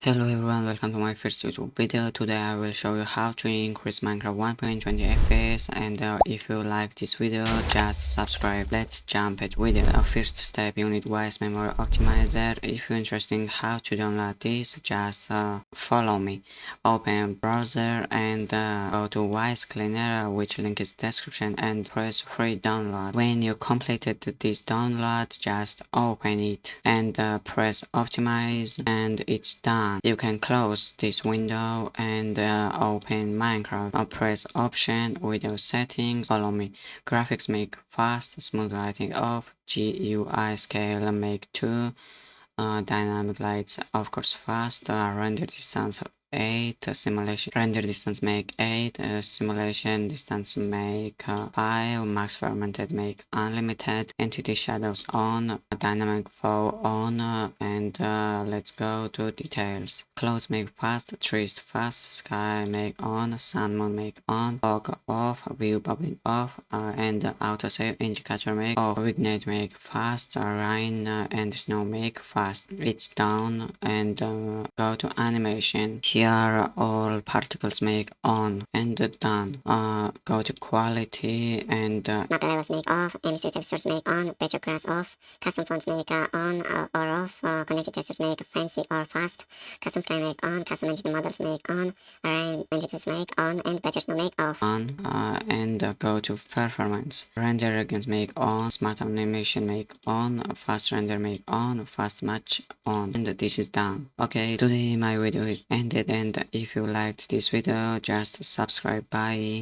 Hello everyone, welcome to my first YouTube video. Today I will show you how to increase Minecraft 1.20 FPS, and if you like this video, just subscribe. Let's jump at video. First step, you need wise memory optimizer. If you're interested in how to download this, just follow me. Open browser and go to wise cleaner, which link is description, and press free download. When you completed this download, just open it and press optimize, and it's done. You can close this window and open Minecraft. Press option, video settings, follow me. Graphics make fast, smooth lighting off, GUI scale make 2, dynamic lights of course fast, render distance 8, simulation render distance make 8, simulation distance make 5, max fermented make unlimited, entity shadows on, dynamic flow on, and let's go to details. Clouds make fast, trees fast, sky make on, sun moon make on, fog off, view bubbling off, and autosave indicator make off, ignite make fast, rain and snow make fast. It's done, and go to animation. Here all particles make on, and done. Go to quality and map levels make off, emissive textures make on, better grass off, custom fonts make on or off, connected textures make fancy or fast, custom sky make on, custom entity models make on, array entities make on, and better snow make off. On, and go to performance. Render against make on, smart animation make on, fast render make on, fast match on, and this is done. Okay, today my video is ended, and if you liked this video, just subscribe. Bye.